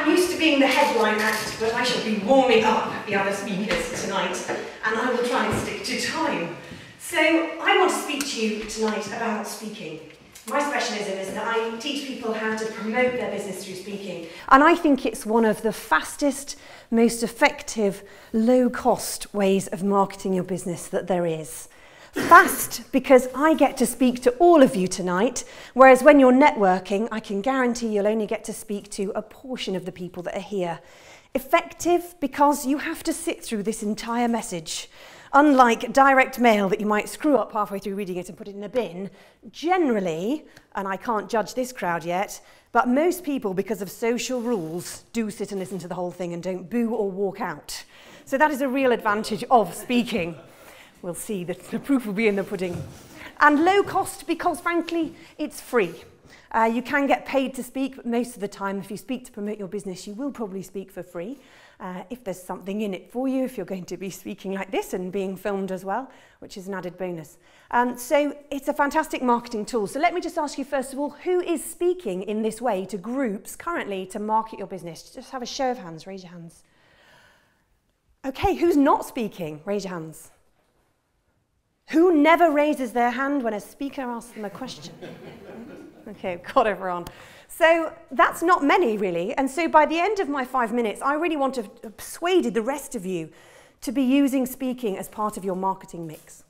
I'm used to being the headline act, but I shall be warming up the other speakers tonight, and I will try and stick to time. So I want to speak to you tonight about speaking. My specialism is that I teach people how to promote their business through speaking. And I think it's one of the fastest, most effective, low-cost ways of marketing your business that there is. Fast, because I get to speak to all of you tonight, whereas when you're networking, I can guarantee you'll only get to speak to a portion of the people that are here. Effective, because you have to sit through this entire message. Unlike direct mail that you might screw up halfway through reading it and put it in a bin, generally, and I can't judge this crowd yet, but most people, because of social rules, do sit and listen to the whole thing and don't boo or walk out. So that is a real advantage of speaking. We'll see that the proof will be in the pudding. And low cost because, frankly, it's free. You can get paid to speak, but most of the time, if you speak to promote your business, you will probably speak for free. If there's something in it for you, if you're going to be speaking like this and being filmed as well, which is an added bonus. So it's a fantastic marketing tool. So let me just ask you, first of all, who is speaking in this way to groups currently to market your business? Just have a show of hands, raise your hands. Okay, who's not speaking? Raise your hands. Who never raises their hand when a speaker asks them a question? Okay, got everyone. So that's not many, really. And so by the end of my 5 minutes, I really want to persuade the rest of you to be using speaking as part of your marketing mix.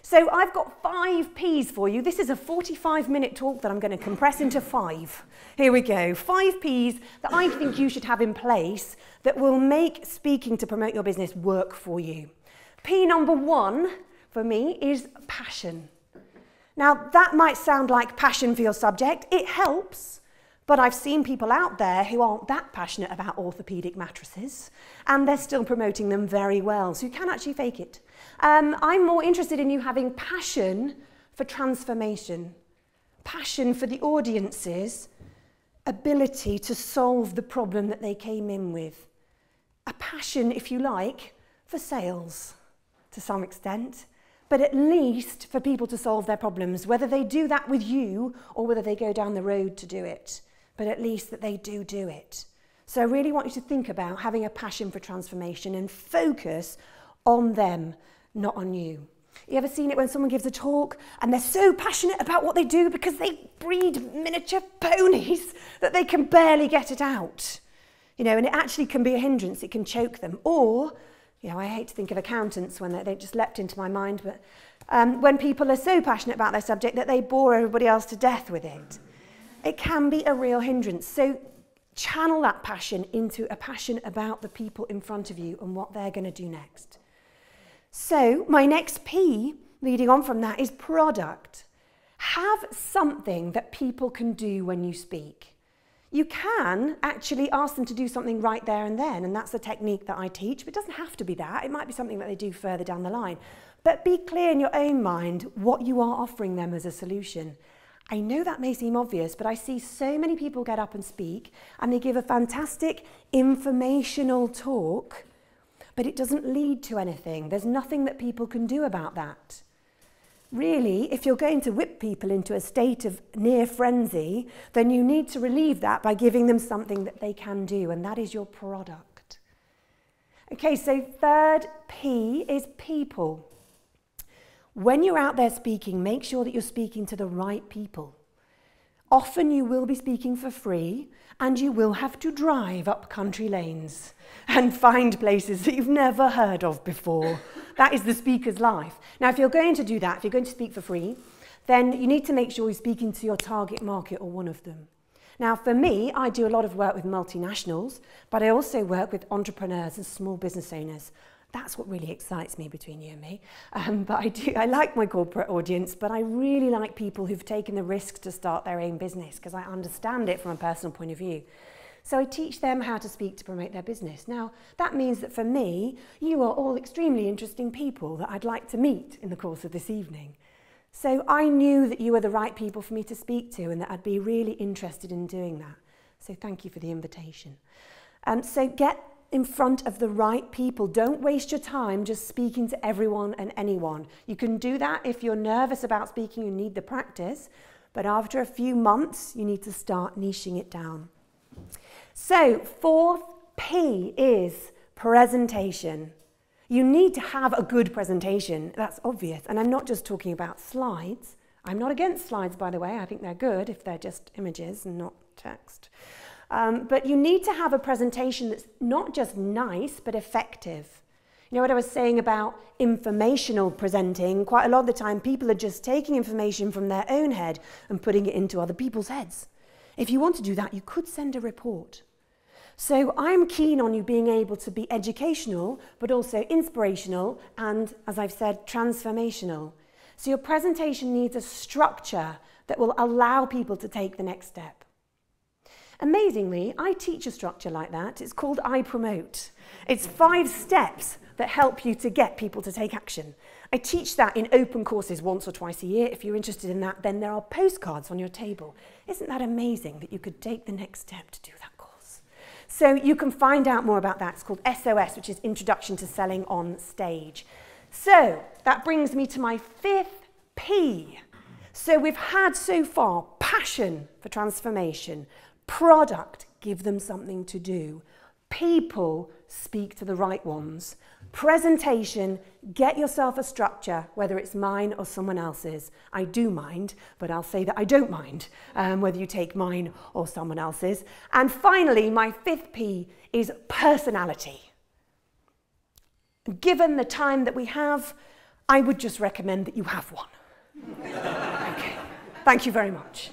So I've got 5 Ps for you. This is a 45-minute talk that I'm going to compress into 5. Here we go. 5 Ps that I think you should have in place that will make speaking to promote your business work for you. P number 1 for me is passion. Now, that might sound like passion for your subject. It helps, but I've seen people out there who aren't that passionate about orthopedic mattresses, and they're still promoting them very well, so you can actually fake it. I'm more interested in you having passion for transformation, passion for the audience's ability to solve the problem that they came in with, a passion, if you like, for sales to some extent, but at least for people to solve their problems, whether they do that with you or whether they go down the road to do it, but at least that they do it. So I really want you to think about having a passion for transformation and focus on them, not on you. You ever seen it when someone gives a talk and they're so passionate about what they do because they breed miniature ponies that they can barely get it out? You know, and it actually can be a hindrance, it can choke them. Or, you know, I hate to think of accountants when they just leapt into my mind, but when people are so passionate about their subject that they bore everybody else to death with it. It can be a real hindrance. So channel that passion into a passion about the people in front of you and what they're going to do next. So my next P, leading on from that, is product. Have something that people can do when you speak. You can actually ask them to do something right there and then, and that's the technique that I teach, but it doesn't have to be that. It might be something that they do further down the line. But be clear in your own mind what you are offering them as a solution. I know that may seem obvious, but I see so many people get up and speak, and they give a fantastic informational talk, but it doesn't lead to anything. There's nothing that people can do about that. Really, if you're going to whip people into a state of near frenzy, then you need to relieve that by giving them something that they can do, and that is your product. Okay, so third P is people. When you're out there speaking, make sure that you're speaking to the right people. Often you will be speaking for free, and you will have to drive up country lanes and find places that you've never heard of before. That is the speaker's life. Now, if you're going to do that, if you're going to speak for free, then you need to make sure you're speaking to your target market or one of them. Now, for me, I do a lot of work with multinationals, but I also work with entrepreneurs and small business owners. That's what really excites me between you and me. I like my corporate audience, but I really like people who've taken the risk to start their own business because I understand it from a personal point of view. So I teach them how to speak to promote their business. Now, that means that for me, you are all extremely interesting people that I'd like to meet in the course of this evening. So I knew that you were the right people for me to speak to and that I'd be really interested in doing that. So thank you for the invitation. So get in front of the right people. Don't waste your time just speaking to everyone and anyone. You can do that if you're nervous about speaking and need the practice, but after a few months, you need to start niching it down. So, fourth P is presentation. You need to have a good presentation, that's obvious. And I'm not just talking about slides. I'm not against slides, by the way. I think they're good if they're just images and not text. But you need to have a presentation that's not just nice, but effective. You know what I was saying about informational presenting? Quite a lot of the time, people are just taking information from their own head and putting it into other people's heads. If you want to do that, you could send a report. So I'm keen on you being able to be educational, but also inspirational and, as I've said, transformational. So your presentation needs a structure that will allow people to take the next step. Amazingly, I teach a structure like that. It's called I Promote. It's 5 steps that help you to get people to take action. I teach that in open courses once or twice a year. If you're interested in that, then there are postcards on your table. Isn't that amazing that you could take the next step to do that course? So you can find out more about that. It's called SOS, which is Introduction to Selling on Stage. So that brings me to my 5th P. So we've had so far passion for transformation, product, give them something to do, people, speak to the right ones, presentation, get yourself a structure, whether it's mine or someone else's. I do mind, but I'll say that I don't mind whether you take mine or someone else's. And finally, my 5th P is personality. Given the time that we have, I would just recommend that you have one. Okay. Thank you very much.